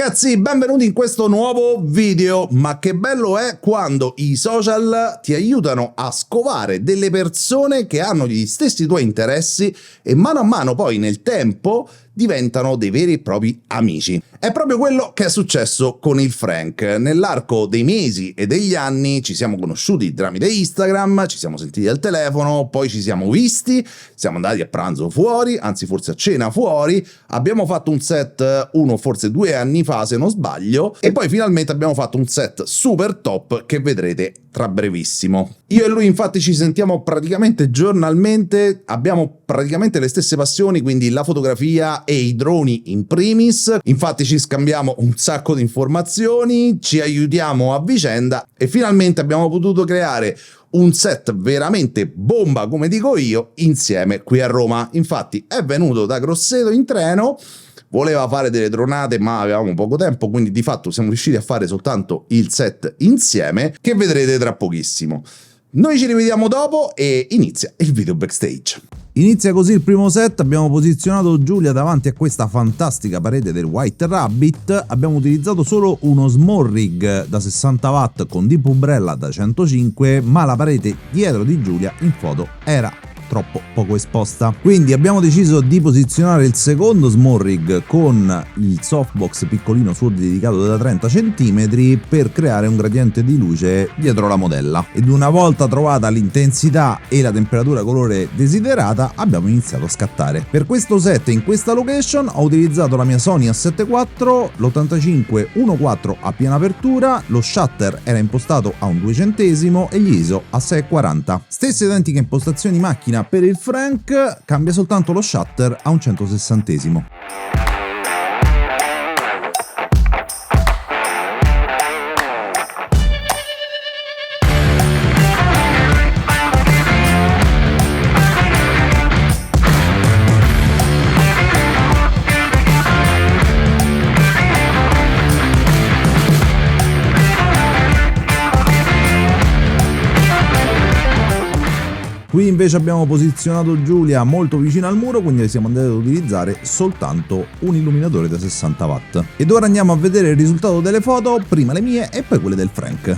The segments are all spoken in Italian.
ragazzi, benvenuti in questo nuovo video. Ma che bello è quando i social ti aiutano a scovare delle persone che hanno gli stessi tuoi interessi e mano a mano poi nel tempo diventano dei veri e propri amici. È proprio quello che è successo con il Frank. Nell'arco dei mesi e degli anni ci siamo conosciuti tramite Instagram, ci siamo sentiti al telefono, poi ci siamo visti, siamo andati a pranzo fuori, anzi forse a cena fuori, abbiamo fatto un set uno forse 2 anni fa se non sbaglio, e poi finalmente abbiamo fatto un set super top che vedrete tra brevissimo. Io e lui infatti ci sentiamo praticamente giornalmente, abbiamo praticamente le stesse passioni, quindi la fotografia e i droni in primis. Infatti ci scambiamo un sacco di informazioni, ci aiutiamo a vicenda e finalmente abbiamo potuto creare un set veramente bomba, come dico io, insieme qui a Roma. Infatti è venuto da Grosseto in treno, voleva fare delle dronate ma avevamo poco tempo, quindi di fatto siamo riusciti a fare soltanto il set insieme, che vedrete tra pochissimo. Noi ci rivediamo dopo e inizia il video backstage. Inizia così il primo set, abbiamo posizionato Giulia davanti a questa fantastica parete del White Rabbit, abbiamo utilizzato solo uno small rig da 60 watt con deep umbrella da 105, ma la parete dietro di Giulia in foto era troppo poco esposta, quindi abbiamo deciso di posizionare il secondo small rig con il softbox piccolino SWORD dedicato da 30 cm per creare un gradiente di luce dietro la modella, ed una volta trovata l'intensità e la temperatura colore desiderata abbiamo iniziato a scattare. Per questo set in questa location ho utilizzato la mia Sony A7 IV, l'85 1.4 a piena apertura, lo shutter era impostato a un 2 centesimo e gli ISO a 6,40. Stessa identica impostazione di macchina per il Frank, cambia soltanto lo shutter a un 160esimo. Qui invece abbiamo posizionato Giulia molto vicino al muro, quindi siamo andati ad utilizzare soltanto un illuminatore da 60 watt. Ed ora andiamo a vedere il risultato delle foto, prima le mie e poi quelle del Frank.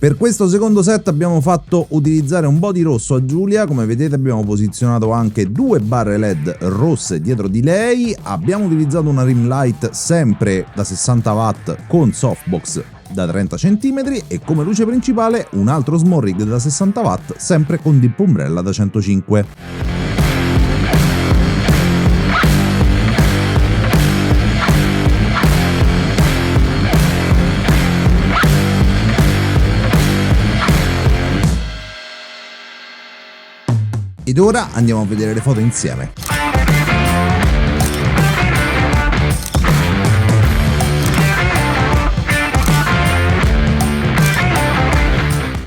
Per questo secondo set abbiamo fatto utilizzare un body rosso a Giulia, come vedete abbiamo posizionato anche 2 barre LED rosse dietro di lei, abbiamo utilizzato una ring light sempre da 60 watt con softbox da 30 cm e come luce principale un altro small rig da 60 watt sempre con deep umbrella da 105. Ed ora andiamo a vedere le foto insieme.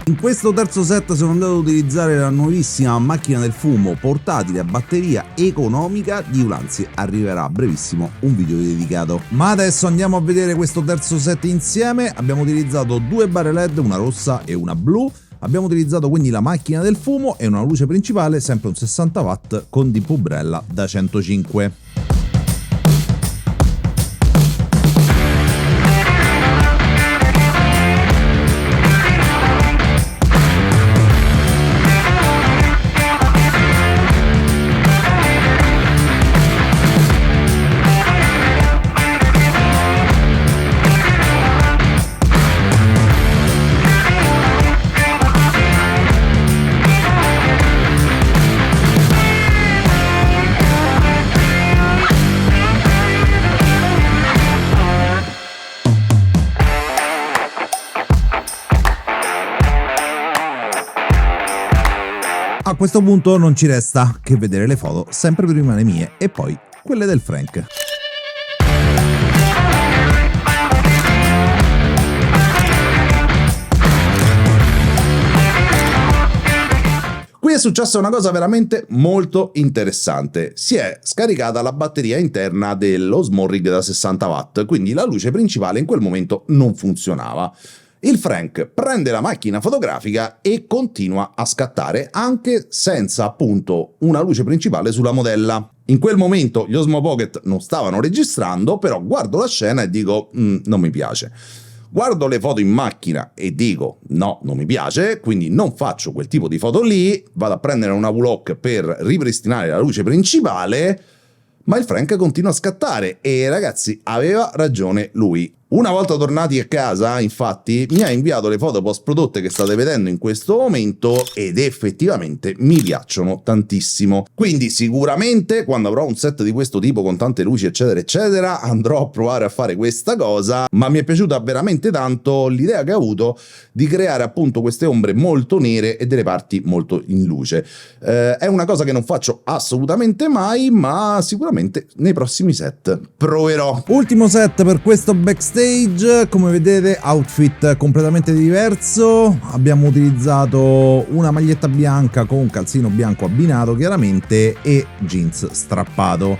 In questo terzo set sono andato ad utilizzare la nuovissima macchina del fumo portatile a batteria economica di Ulanzi. Arriverà a brevissimo un video dedicato. Ma adesso andiamo a vedere questo terzo set insieme. Abbiamo utilizzato 2 barre LED, una rossa e una blu. Abbiamo utilizzato quindi la macchina del fumo e una luce principale, sempre un 60 watt con deep umbrella da 105. A questo punto non ci resta che vedere le foto, sempre prima le mie e poi quelle del Frank. Qui è successa una cosa veramente molto interessante. Si è scaricata la batteria interna dello small rig da 60 watt, quindi la luce principale in quel momento non funzionava. Il Frank prende la macchina fotografica e continua a scattare anche senza appunto una luce principale sulla modella. In quel momento gli Osmo Pocket non stavano registrando, però guardo la scena e dico non mi piace. Guardo le foto in macchina e dico no, non mi piace, quindi non faccio quel tipo di foto lì, vado a prendere una V-Lock per ripristinare la luce principale, ma il Frank continua a scattare e ragazzi aveva ragione lui. Una volta tornati a casa, infatti, mi ha inviato le foto post prodotte che state vedendo in questo momento ed effettivamente mi piacciono tantissimo. Quindi sicuramente quando avrò un set di questo tipo con tante luci eccetera eccetera andrò a provare a fare questa cosa, ma mi è piaciuta veramente tanto l'idea che ha avuto di creare appunto queste ombre molto nere e delle parti molto in luce. È una cosa che non faccio assolutamente mai, ma sicuramente nei prossimi set proverò. Ultimo set per questo backstage. Come vedete, outfit completamente diverso. Abbiamo utilizzato una maglietta bianca con un calzino bianco abbinato chiaramente e jeans strappato.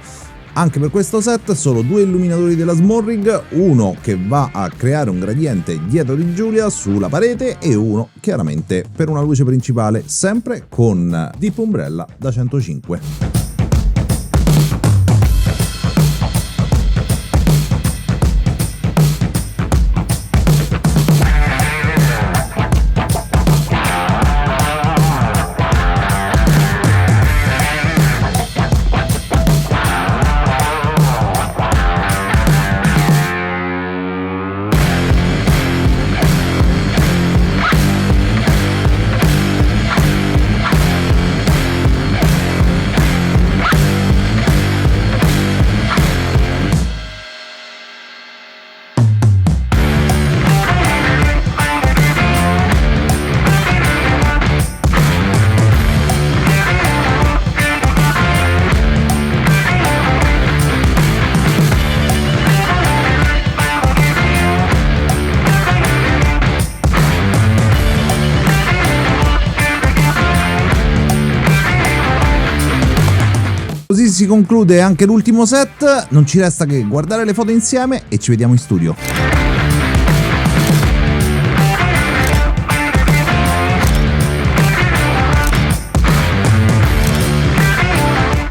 Anche per questo set solo due illuminatori della Small Rig, uno che va a creare un gradiente dietro di Giulia sulla parete e uno chiaramente per una luce principale, sempre con Deep Umbrella da 105. Così si conclude anche l'ultimo set, non ci resta che guardare le foto insieme e ci vediamo in studio.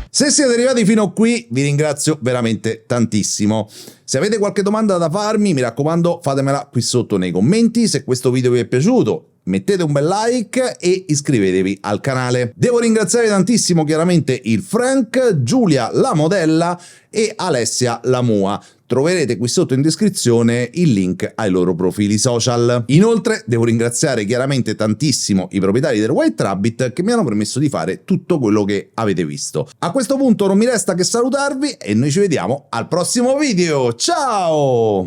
Se siete arrivati fino qui vi ringrazio veramente tantissimo. Se avete qualche domanda da farmi, mi raccomando fatemela qui sotto nei commenti. Se questo video vi è piaciuto mettete un bel like e iscrivetevi al canale. Devo ringraziare tantissimo chiaramente il Frank, Giulia la modella e Alessia la Mua. Troverete qui sotto in descrizione il link ai loro profili social. Inoltre devo ringraziare chiaramente tantissimo i proprietari del White Rabbit che mi hanno permesso di fare tutto quello che avete visto. A questo punto non mi resta che salutarvi e noi ci vediamo al prossimo video. Ciao!